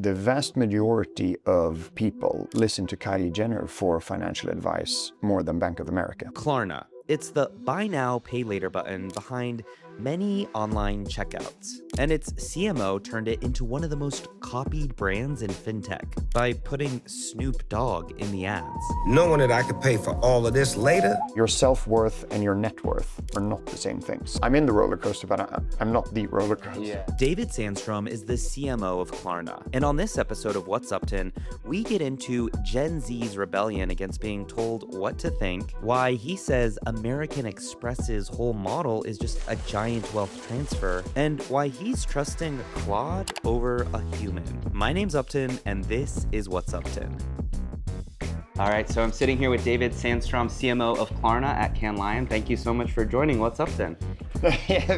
The vast majority of people listen to Kylie Jenner for financial advice more than Bank of America. Klarna. It's the buy now, pay later button behind many online checkouts. And its CMO turned it into one of the most copied brands in fintech by putting Snoop Dogg in the ads. Knowing that I could pay for all of this later? Your self-worth and your net worth are not the same things. I'm in the roller coaster, but I'm not the roller coaster. Yeah. David Sandstrom is the CMO of Klarna. And on this episode of What's Uptin, we get into Gen Z's rebellion against being told what to think, why he says American Express's whole model is just a giant wealth transfer, and why he's trusting Claude over a human. My name's Uptin, and this is What's Uptin. All right, so I'm sitting here with David Sandstrom, CMO of Klarna at Cannes Lion. Thank you so much for joining What's Uptin.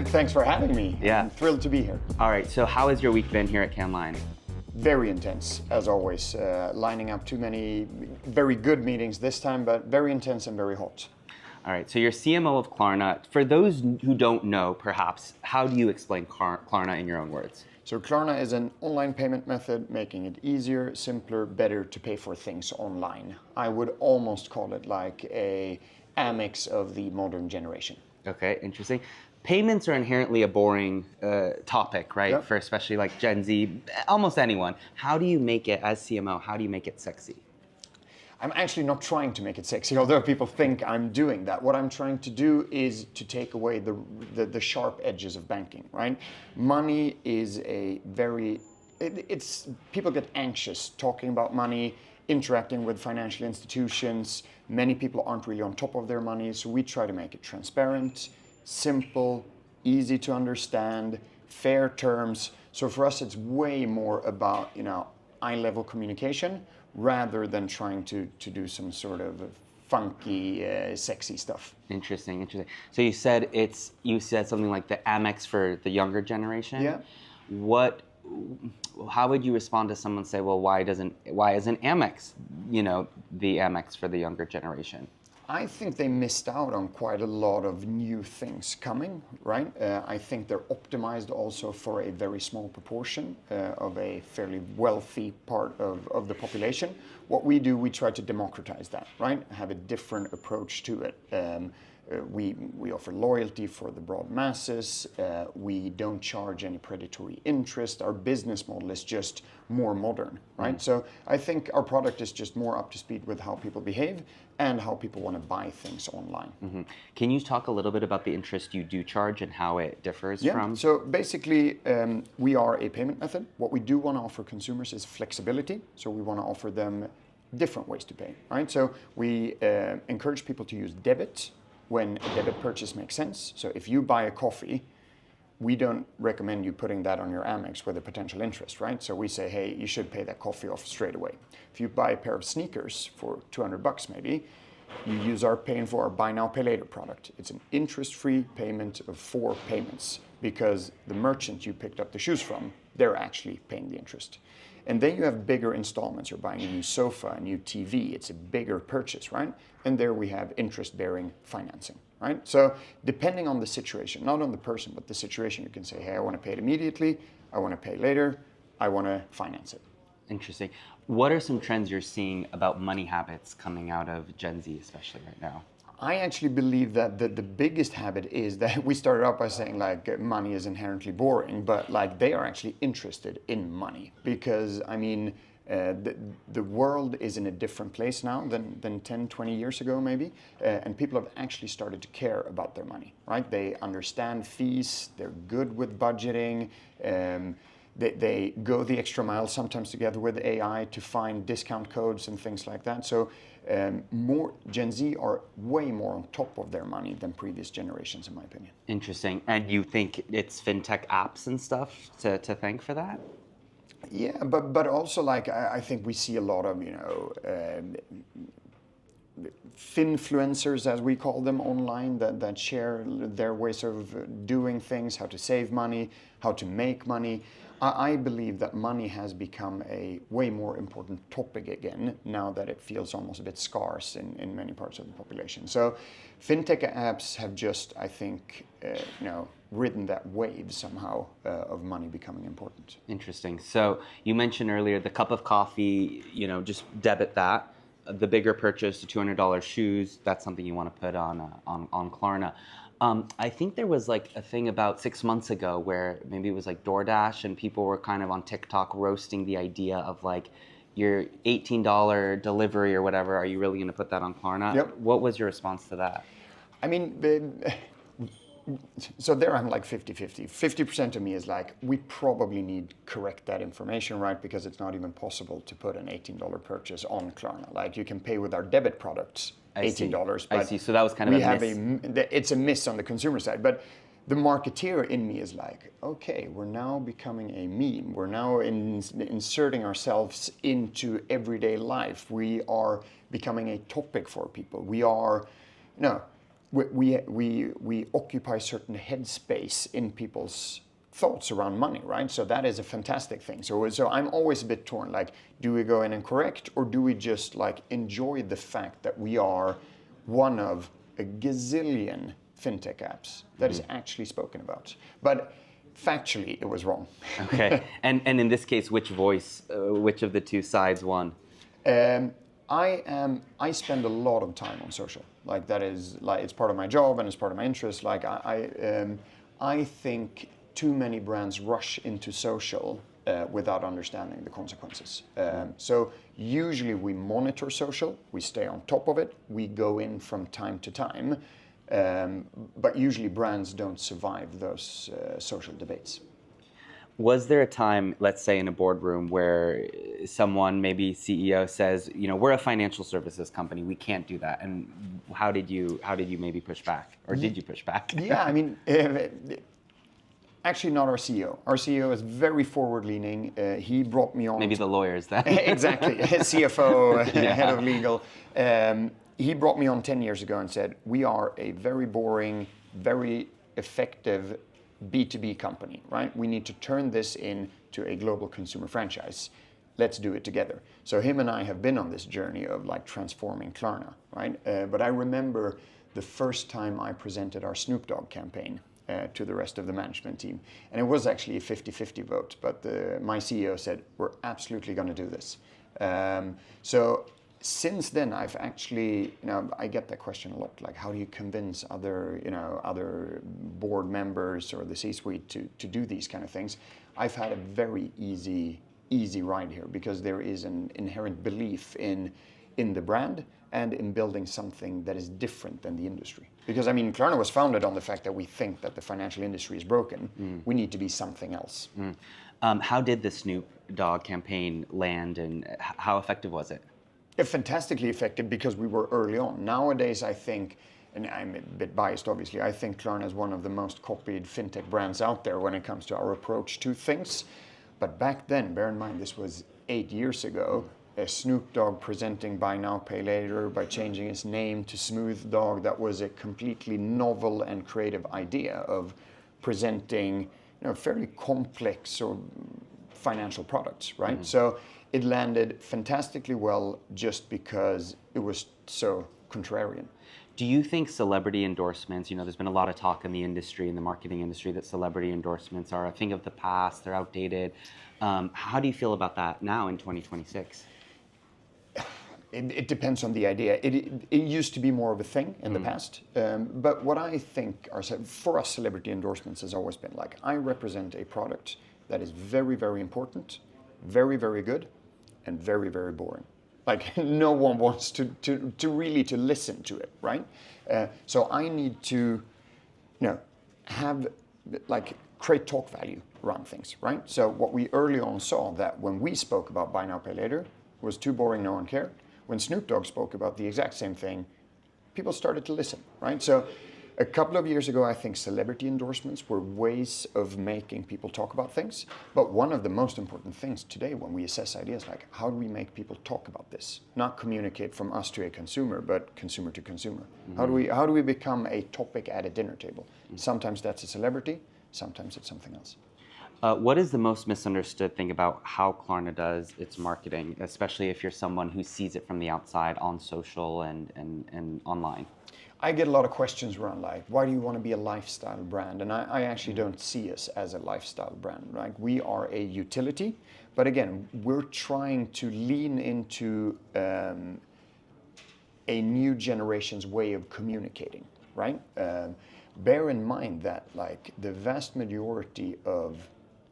Thanks for having me. Yeah. I'm thrilled to be here. All right, so how has your week been here at Cannes Lion? Very intense, as always. Lining up too many very good meetings this time, but very intense and very hot. All right, so you're CMO of Klarna. For those who don't know, perhaps, how do you explain Klarna in your own words? So Klarna is an online payment method, making it easier, simpler, better to pay for things online. I would almost call it like a Amex of the modern generation. Okay, interesting. Payments are inherently a boring topic, right? Yep. For especially like Gen Z, almost anyone. How do you make it, as CMO, how do you make it sexy? I'm actually not trying to make it sexy, although people think I'm doing that. What I'm trying to do is to take away the sharp edges of banking, right? Money is people get anxious talking about money, interacting with financial institutions. Many people aren't really on top of their money, so we try to make it transparent, simple, easy to understand, fair terms. So for us, it's way more about, eye-level communication rather than trying to do some sort of funky, sexy stuff. Interesting. So you said something like the Amex for the younger generation. Yeah. How would you respond to someone say, well, why isn't Amex, the Amex for the younger generation? I think they missed out on quite a lot of new things coming, right? I think they're optimized also for a very small proportion of a fairly wealthy part of the population. What we do, we try to democratize that, right? Have a different approach to it. We offer loyalty for the broad masses. We don't charge any predatory interest. Our business model is just more modern, right? So I think our product is just more up to speed with how people behave and how people want to buy things online. Mm-hmm. Can you talk a little bit about the interest you do charge and how it differs from? So basically, we are a payment method. What we do want to offer consumers is flexibility. So we want to offer them different ways to pay, right? So we encourage people to use debit when a debit purchase makes sense. So if you buy a coffee, we don't recommend you putting that on your Amex with a potential interest, right? So we say, hey, you should pay that coffee off straight away. If you buy a pair of sneakers for $200 maybe, you use our Pay in 4, our buy now, pay later product. It's an interest-free payment of 4 payments because the merchant you picked up the shoes from, they're actually paying the interest. And then you have bigger installments. You're buying a new sofa, a new TV. It's a bigger purchase, right? And there we have interest-bearing financing, right? So depending on the situation, not on the person, but the situation, you can say, hey, I want to pay it immediately. I want to pay later. I want to finance it. Interesting. What are some trends you're seeing about money habits coming out of Gen Z, especially right now? I actually believe that the biggest habit is that we started out by saying like money is inherently boring, but like they are actually interested in money because the world is in a different place now than 10, 20 years ago maybe, and people have actually started to care about their money, right? They understand fees, they're good with budgeting, they go the extra mile sometimes together with AI to find discount codes and things like that. So more Gen Z are way more on top of their money than previous generations, in my opinion. Interesting. And you think it's fintech apps and stuff to thank for that? Yeah, but also like I think we see a lot of finfluencers, as we call them online, that share their ways of doing things, how to save money, how to make money. I believe that money has become a way more important topic again now that it feels almost a bit scarce in many parts of the population. So fintech apps have just, I think, ridden that wave somehow of money becoming important. Interesting. So you mentioned earlier the cup of coffee, just debit that. The bigger purchase, the $200 shoes, that's something you want to put on Klarna. I think there was like a thing about 6 months ago where maybe it was like DoorDash and people were kind of on TikTok roasting the idea of like your $18 delivery or whatever. Are you really going to put that on Klarna? Yep. What was your response to that? I mean, so there I'm like 50-50. 50% of me is like, we probably need to correct that information, right? Because it's not even possible to put an $18 purchase on Klarna. Like you can pay with our debit products $18. I see. So that was kind of a miss. It's a miss on the consumer side. But the marketeer in me is like, okay, we're now becoming a meme. We're now inserting ourselves into everyday life. We are becoming a topic for people. We are, we occupy certain headspace in people's thoughts around money, right? So that is a fantastic thing. So I'm always a bit torn, like, do we go in and correct, or do we just like enjoy the fact that we are one of a gazillion fintech apps that is actually spoken about? But factually, it was wrong. Okay. And in this case, which of the two sides won? I spend a lot of time on social. Like that is like it's part of my job and it's part of my interest. Like I think too many brands rush into social without understanding the consequences. So usually we monitor social, we stay on top of it, we go in from time to time, but usually brands don't survive those social debates. Was there a time, let's say in a boardroom, where someone, maybe CEO, says, we're a financial services company, we can't do that, and how did you maybe push back, or did you push back? Yeah, I mean, actually not our CEO. Our CEO is very forward-leaning. He brought me on. Maybe the lawyers then. Exactly, CFO, head of legal. He brought me on 10 years ago and said, we are a very boring, very effective B2B company, right? We need to turn this into a global consumer franchise. Let's do it together. So him and I have been on this journey of like transforming Klarna, right? But I remember the first time I presented our Snoop Dogg campaign to the rest of the management team. And it was actually a 50-50 vote, but my CEO said, we're absolutely going to do this. So since then, I've actually, I get that question a lot, like how do you convince other board members or the C-suite to do these kind of things? I've had a very easy ride here because there is an inherent belief in the brand and in building something that is different than the industry. Because Klarna was founded on the fact that we think that the financial industry is broken. We need to be something else. How did the Snoop Dogg campaign land, and how effective was it? Fantastically effective because we were early on. Nowadays, I think, and I'm a bit biased obviously, I think Klarna is one of the most copied fintech brands out there when it comes to our approach to things. But back then, bear in mind, this was 8 years ago, Snoop Dogg presenting Buy Now, Pay Later by changing his name to Smooth Dog. That was a completely novel and creative idea of presenting fairly complex or financial products, right? So it landed fantastically well just because it was so contrarian. Do you think celebrity endorsements, there's been a lot of talk in the industry, in the marketing industry, that celebrity endorsements are a thing of the past, they're outdated. How do you feel about that now in 2026? It depends on the idea. It used to be more of a thing in the past. But what I think for us, celebrity endorsements has always been like, I represent a product that is very, very important, very, very good, and very, very boring. Like no one wants to really listen to it, right? So I need to, have create talk value around things, right? So what we early on saw that when we spoke about Buy Now, Pay Later was too boring, no one cared. When Snoop Dogg spoke about the exact same thing, people started to listen, right? So a couple of years ago, I think celebrity endorsements were ways of making people talk about things. But one of the most important things today when we assess ideas, like how do we make people talk about this? Not communicate from us to a consumer, but consumer to consumer. How do we become a topic at a dinner table? Sometimes that's a celebrity, sometimes it's something else. What is the most misunderstood thing about how Klarna does its marketing, especially if you're someone who sees it from the outside on social and online? I get a lot of questions around like, why do you want to be a lifestyle brand? And I actually don't see us as a lifestyle brand. Like we are a utility, but again, we're trying to lean into a new generation's way of communicating, right? Bear in mind that like the vast majority of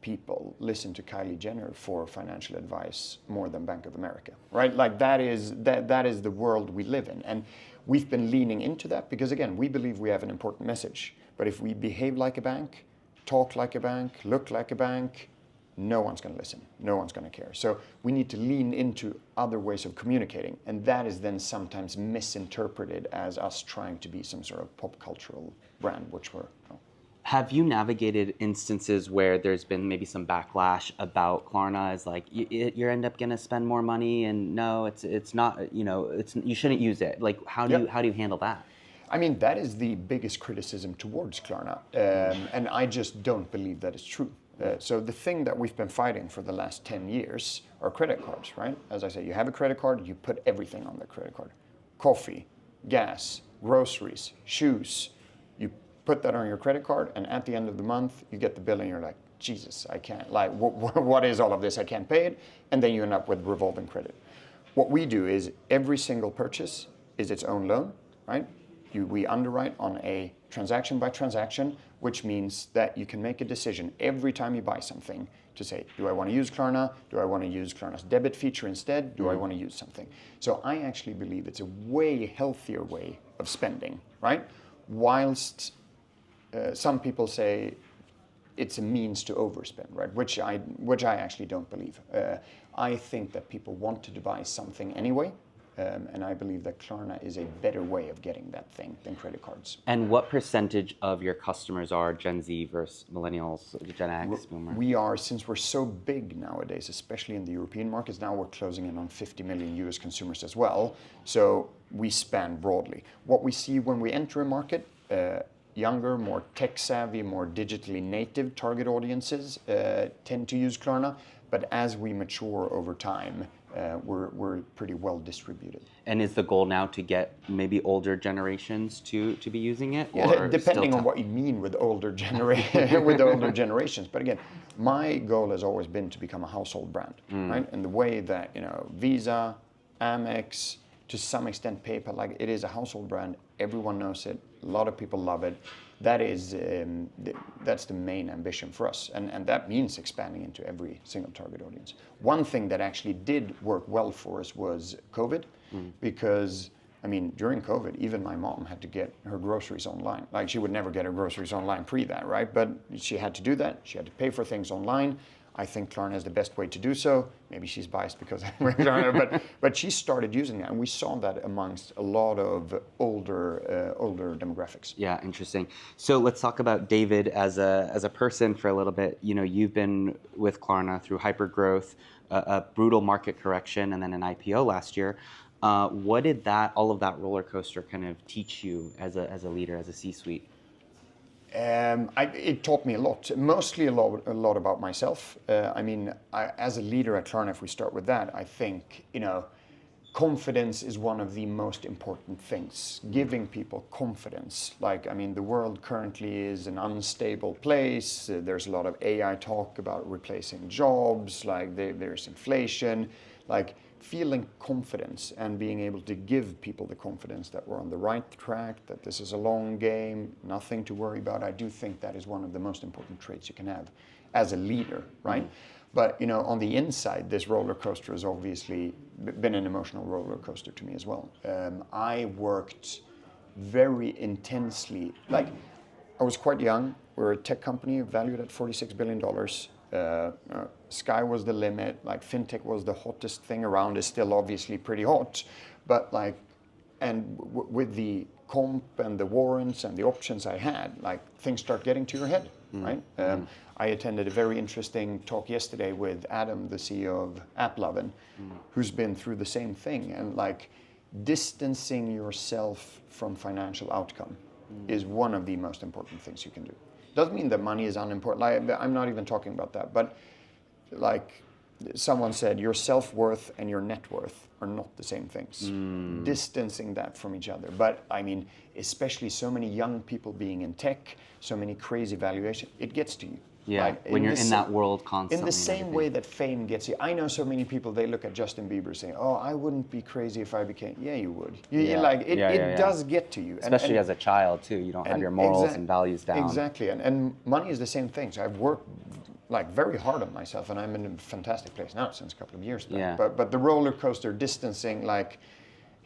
people listen to Kylie Jenner for financial advice more than Bank of America, right? Like that is the world we live in. And we've been leaning into that because again, we believe we have an important message. But if we behave like a bank, talk like a bank, look like a bank, no one's going to listen. No one's going to care. So we need to lean into other ways of communicating. And that is then sometimes misinterpreted as us trying to be some sort of pop cultural brand, which we're not. Have you navigated instances where there's been maybe some backlash about Klarna as like you end up gonna spend more money and no, it's not, you shouldn't use it. Like how do you handle that? I mean, that is the biggest criticism towards Klarna, and I just don't believe that is true. So the thing that we've been fighting for the last 10 years are credit cards, right? As I say, you have a credit card, you put everything on the credit card. Coffee, gas, groceries, shoes. You put that on your credit card, and at the end of the month, you get the bill and you're like, Jesus, I can't, like, what is all of this? I can't pay it. And then you end up with revolving credit. What we do is every single purchase is its own loan, right? We underwrite on a transaction by transaction, which means that you can make a decision every time you buy something to say, do I want to use Klarna? Do I want to use Klarna's debit feature instead? Do I want to use something? So I actually believe it's a way healthier way of spending, right? Whilst some people say it's a means to overspend, right? Which I actually don't believe. I think that people want to devise something anyway, and I believe that Klarna is a better way of getting that thing than credit cards. And what percentage of your customers are Gen Z versus millennials, Gen X, Boomer? We are, since we're so big nowadays, especially in the European markets, now we're closing in on 50 million US consumers as well. So we span broadly. What we see when we enter a market, younger, more tech-savvy, more digitally native target audiences tend to use Klarna. But as we mature over time, we're pretty well distributed. And is the goal now to get maybe older generations to be using it? Or depending on what you mean with older generations. But again, my goal has always been to become a household brand, right? And the way that Visa, Amex, to some extent PayPal, like it is a household brand. Everyone knows it. A lot of people love it. That is that's the main ambition for us, and that means expanding into every single target audience. One thing that actually did work well for us was COVID, because I mean during COVID, even my mom had to get her groceries online. Like she would never get her groceries online pre that, right? But she had to do that. She had to pay for things online. I think Klarna is the best way to do so. Maybe she's biased because, but she started using that, and we saw that amongst a lot of older demographics. Yeah, interesting. So let's talk about David as a person for a little bit. You've been with Klarna through hypergrowth, a brutal market correction, and then an IPO last year. What did all of that roller coaster kind of teach you as a leader, as a C-suite? It taught me a lot, mostly a lot about myself. As a leader at Klarna, if we start with that, I think, confidence is one of the most important things. Giving people confidence. The world currently is an unstable place. There's a lot of AI talk about replacing jobs. There's inflation. Feeling confidence and being able to give people the confidence that we're on the right track, that this is a long game, nothing to worry about. I do think that is one of the most important traits you can have as a leader, right? But on the inside, this roller coaster has obviously been an emotional roller coaster to me as well. I worked very intensely. I was quite young. We're a tech company valued at $46 billion. Sky was the limit. Fintech was the hottest thing around. It's still obviously pretty hot, but with the comp and the warrants and the options I had, things start getting to your head, right? I attended a very interesting talk yesterday with Adam, the CEO of AppLovin, who's been through the same thing, and distancing yourself from financial outcome is one of the most important things you can do. Doesn't mean that money is unimportant. Like, I'm not even talking about that. But like someone said, your self-worth and your net worth are not the same things. Distancing that from each other. But I mean, especially so many young people being in tech, so many crazy valuations, it gets to you. Yeah, Like, when you're in that world constantly. In the same way that fame gets you. I know so many people, they look at Justin Bieber saying, oh, I wouldn't be crazy if I became, yeah, you would. It does get to you. Especially as a child too, you don't have your morals and values down. Exactly, and money is the same thing. So I've worked like very hard on myself, and I'm in a fantastic place now since a couple of years back. Yeah. But the roller coaster distancing, like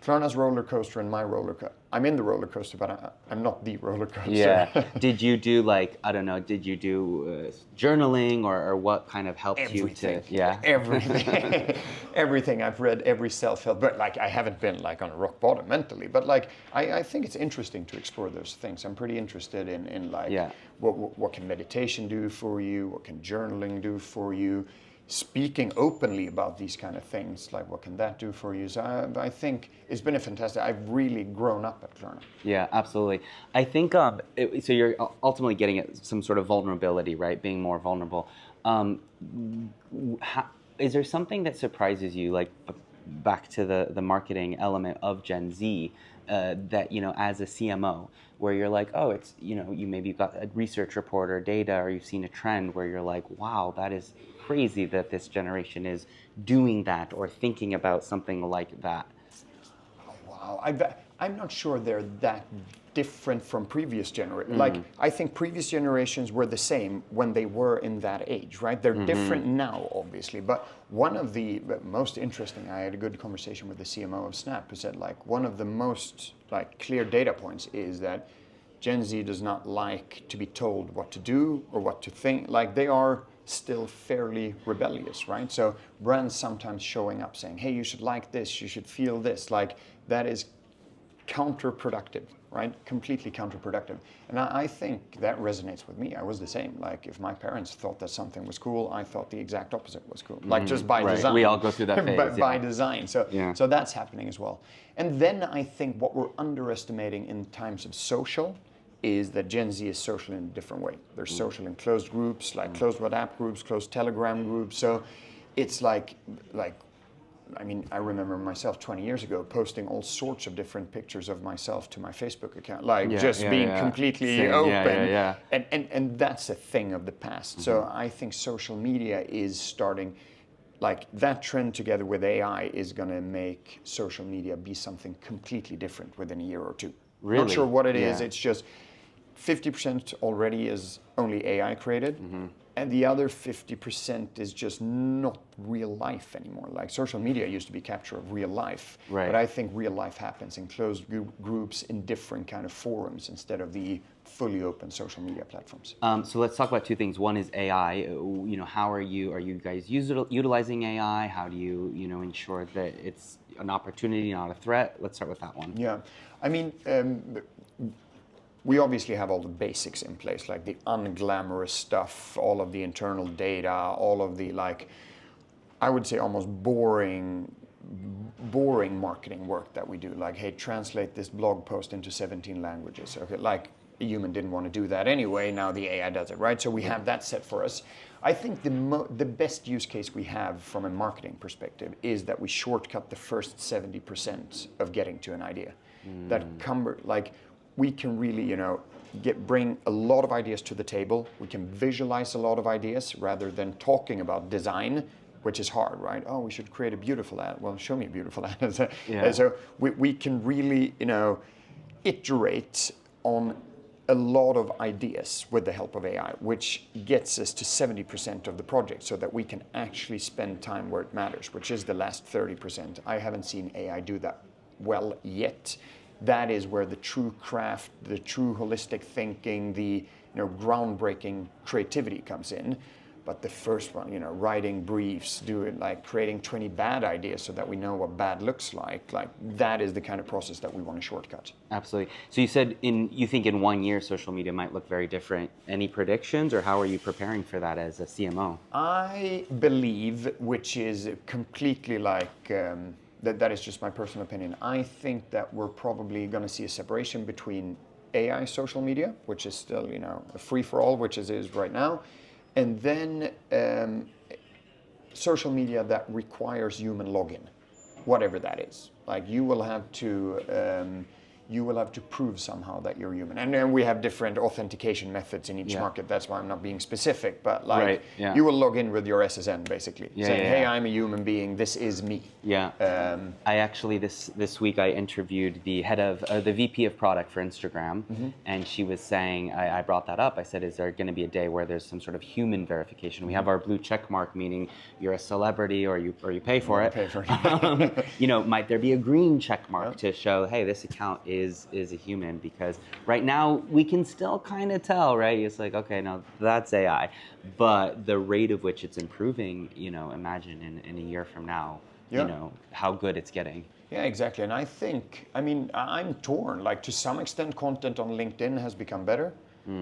Klarna's roller coaster and my roller coaster. I'm in the roller coaster, but I'm not the roller coaster. Yeah. Did you do did you do journaling or what kind of helped you to, Everything. Everything. I've read every self-help, but like I haven't been like on a rock bottom mentally, but like I think it's interesting to explore those things. I'm pretty interested in like what can meditation do for you? What can journaling do for you? Speaking openly about these kind of things, like what can that do for you? So I think it's been a fantastic, I've really grown up at Klarna. Yeah, absolutely. I think, so you're ultimately getting at some sort of vulnerability, right? Being more vulnerable. Is there something that surprises you, like back to the marketing element of Gen Z, that, as a CMO, where you're like, oh, it's, you've got a research report or data, or you've seen a trend where you're like, wow, that is crazy that this generation is doing that or thinking about something like that. Oh, wow, I'm not sure they're that different from previous generations. Like, I think previous generations were the same when they were in that age, right? They're different now, obviously. But one of the most interesting, I had a good conversation with the CMO of Snap, who said, like, one of the most like clear data points is that Gen Z does not like to be told what to do or what to think. Like, they are still fairly rebellious, right? So brands sometimes showing up saying, hey, you should like this, you should feel this. Like, that is counterproductive, right? Completely counterproductive. And I think that resonates with me. I was the same. Like, if my parents thought that something was cool, I thought the exact opposite was cool. Like, just by design. We all go through that phase. By design. So that's happening as well. And then I think what we're underestimating in times of social is that Gen Z is social in a different way. They're social in closed groups, like closed WhatsApp groups, closed Telegram groups. So it's like, I mean, I remember myself 20 years ago posting all sorts of different pictures of myself to my Facebook account, like being completely open. And that's a thing of the past. So I think social media is starting, like that trend together with AI is going to make social media be something completely different within a year or two. Really? Not sure what it is. It's just 50% already is only AI created. And the other 50% is just not real life anymore. Like, social media used to be capture of real life. Right. But I think real life happens in closed groups in different kind of forums instead of the fully open social media platforms. So let's talk about two things. One is AI. How are you guys utilizing AI? How do you, ensure that it's an opportunity, not a threat? Let's start with that one. Yeah. I mean, we obviously have all the basics in place, like the unglamorous stuff, all of the internal data, all of the, like, I would say almost boring marketing work that we do. Like, hey, translate this blog post into 17 languages. Okay, like a human didn't want to do that anyway, now the AI does it, right? So we have that set for us. I think the best use case we have from a marketing perspective is that we shortcut the first 70% of getting to an idea. Like, we can really, bring a lot of ideas to the table. We can visualize a lot of ideas rather than talking about design, which is hard, right? Oh, we should create a beautiful ad. Well, show me a beautiful ad. So we can really, iterate on a lot of ideas with the help of AI, which gets us to 70% of the project so that we can actually spend time where it matters, which is the last 30%. I haven't seen AI do that well yet. That is where the true craft, the true holistic thinking, the groundbreaking creativity comes in. But the first one, writing briefs, creating 20 bad ideas so that we know what bad looks like that is the kind of process that we want to shortcut. Absolutely. So you said you think in 1 year social media might look very different. Any predictions, or how are you preparing for that as a CMO? I believe, which is completely that is just my personal opinion. I think that we're probably going to see a separation between AI social media, which is still, a free-for-all, which it is right now. And then social media that requires human login, whatever that is. Like you will have to prove somehow that you're human. And then we have different authentication methods in each market. That's why I'm not being specific, but you will log in with your SSN basically, saying, hey, I'm a human being, this is me. Yeah. I actually, this week I interviewed the head of, the VP of product for Instagram, and she was saying, I brought that up. I said, is there going to be a day where there's some sort of human verification? We have our blue check mark, meaning you're a celebrity or you pay for it. Pay for it. Might there be a green check mark to show, hey, this account is a human? Because right now we can still kind of tell, right? It's like, okay, no, that's AI. But the rate of which it's improving, imagine in a year from now, how good it's getting. Yeah, exactly. And I think, I'm torn. Like to some extent, content on LinkedIn has become better.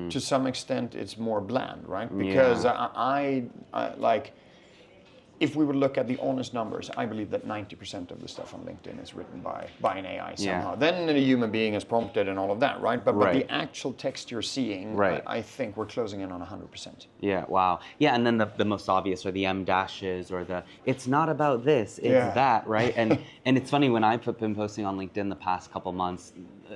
To some extent, it's more bland, right? Because I if we would look at the honest numbers, I believe that 90% of the stuff on LinkedIn is written by an AI somehow. Yeah. Then a human being is prompted and all of that, right? But the actual text you're seeing, I think we're closing in on 100%. Yeah, wow. Yeah, and then the most obvious are the M dashes or it's not about this, it's that, right? And it's funny, when I've been posting on LinkedIn the past couple months,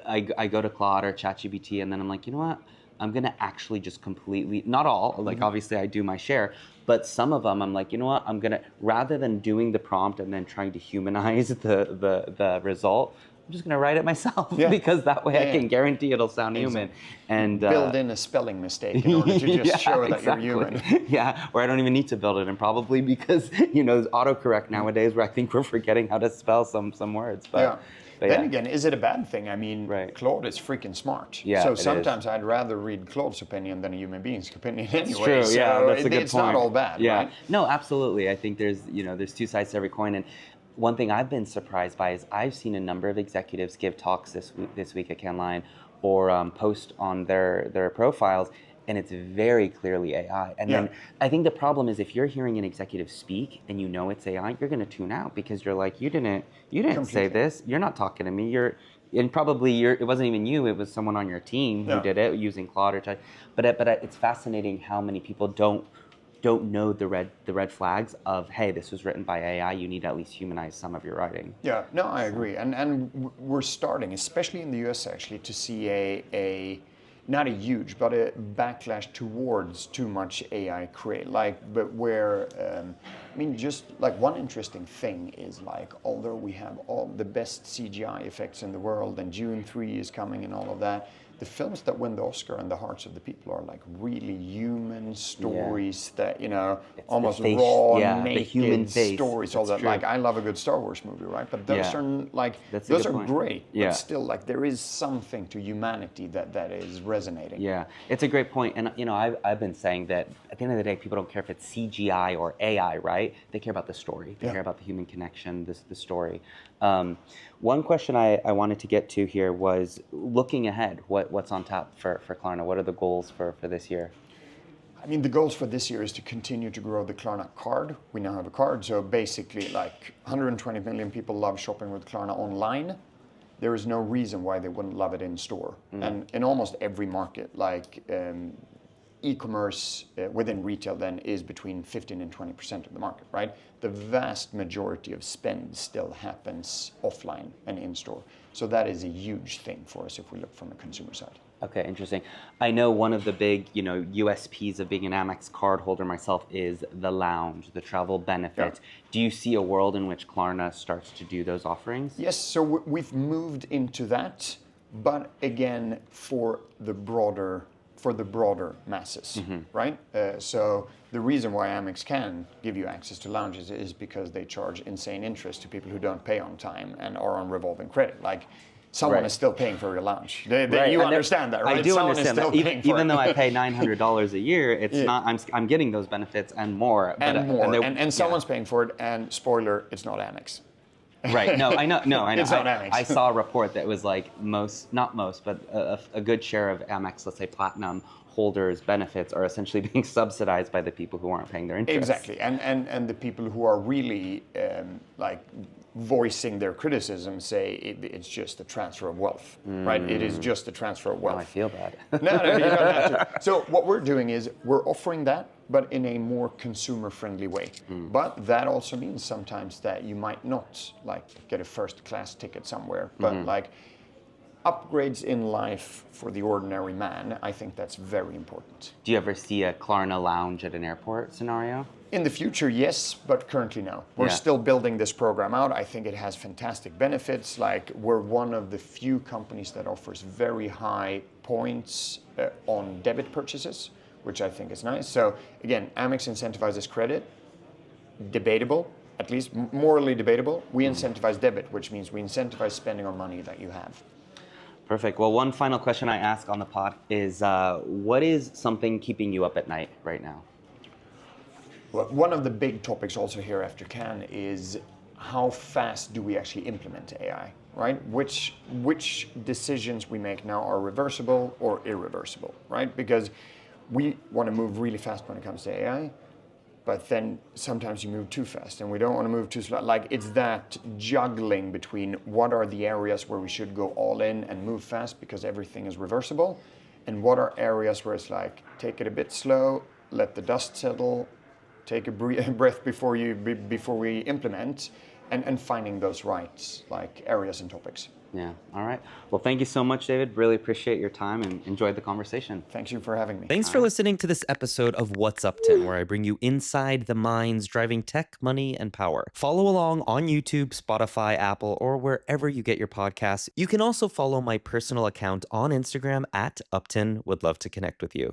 I go to Claude or ChatGPT, and then I'm like, you know what? I'm going to actually just completely, not all, like obviously I do my share, but some of them I'm like, you know what, I'm going to, rather than doing the prompt and then trying to humanize the result, I'm just going to write it myself because that way I can guarantee it'll sound human. And build in a spelling mistake in order to just show that you're human. Yeah, or I don't even need to build it, and probably because, there's autocorrect nowadays where I think we're forgetting how to spell some words. But then again, is it a bad thing? Claude is freaking smart. Yeah, so sometimes I'd rather read Claude's opinion than a human being's opinion anyway. It's true, so that's a good point. It's not all bad, right? No, absolutely. I think there's two sides to every coin. And one thing I've been surprised by is I've seen a number of executives give talks this week at CanLine or post on their profiles, and it's very clearly AI. And then I think the problem is if you're hearing an executive speak and it's AI, you're going to tune out because you're like, you didn't say this. You're not talking to me. It wasn't even you. It was someone on your team who did it using Claude or Chat. But it's fascinating how many people don't know the red flags of, hey, this was written by AI. You need to at least humanize some of your writing. Yeah, no, I agree. And we're starting, especially in the US actually, to see a not a huge, but a backlash towards too much AI create. But where, just like one interesting thing is although we have all the best CGI effects in the world and June 3 is coming and all of that, the films that win the Oscar in the hearts of the people are really human stories that, almost raw, naked human stories. All that, I love a good Star Wars movie, right? But those are great. But still, there is something to humanity that is resonating. Yeah, it's a great point. And, I've been saying that at the end of the day, people don't care if it's CGI or AI, right? They care about the story. They care about the human connection, the story. One question I wanted to get to here was looking ahead, what's on tap for Klarna? What are the goals for this year? The goals for this year is to continue to grow the Klarna card. We now have a card, so basically 120 million people love shopping with Klarna online. There is no reason why they wouldn't love it in store. And in almost every market, e-commerce within retail then is between 15 and 20% of the market, right? The vast majority of spend still happens offline and in-store. So that is a huge thing for us if we look from the consumer side. Okay, interesting. I know one of the big, USPs of being an Amex cardholder myself is the lounge, the travel benefits. Yeah. Do you see a world in which Klarna starts to do those offerings? Yes, so we've moved into that, but again, for the broader masses, right? So the reason why Amex can give you access to lounges is because they charge insane interest to people who don't pay on time and are on revolving credit. Someone is still paying for your lounge. You understand that, right? I do understand that. Even though I pay $900 a year, it's not. I'm getting those benefits and more. And someone's paying for it. And spoiler, it's not Amex. Right. No, I know. No, I know. It's not Amex. I saw a report that was not most, but a good share of Amex, let's say Platinum holders' benefits are essentially being subsidized by the people who aren't paying their interest. Exactly. And the people who are really voicing their criticism say it's just a transfer of wealth, right? It is just a transfer of wealth. I feel bad. No, you don't have to. So what we're doing is we're offering that, but in a more consumer-friendly way. But that also means sometimes that you might not like get a first-class ticket somewhere, but like upgrades in life for the ordinary man, I think that's very important. Do you ever see a Klarna lounge at an airport scenario? In the future, yes, but currently no. We're still building this program out. I think it has fantastic benefits. Like we're one of the few companies that offers very high points on debit purchases, which I think is nice. So again, Amex incentivizes credit, debatable, at least morally debatable. We incentivize debit, which means we incentivize spending on money that you have. Perfect. Well, one final question I ask on the pod is, what is something keeping you up at night right now? Well, one of the big topics also here after Cannes is how fast do we actually implement AI, right? Which decisions we make now are reversible or irreversible, right? Because we want to move really fast when it comes to AI, but then sometimes you move too fast and we don't want to move too slow. Like it's that juggling between what are the areas where we should go all in and move fast because everything is reversible, and what are areas where it's like, take it a bit slow, let the dust settle, take a breath before we implement, and finding those right like areas and topics. Yeah. All right. Well, thank you so much, David. Really appreciate your time and enjoyed the conversation. Thank you for having me. Thanks for listening to this episode of What's Uptin, where I bring you inside the minds driving tech, money, and power. Follow along on YouTube, Spotify, Apple, or wherever you get your podcasts. You can also follow my personal account on Instagram at Uptin. Would love to connect with you.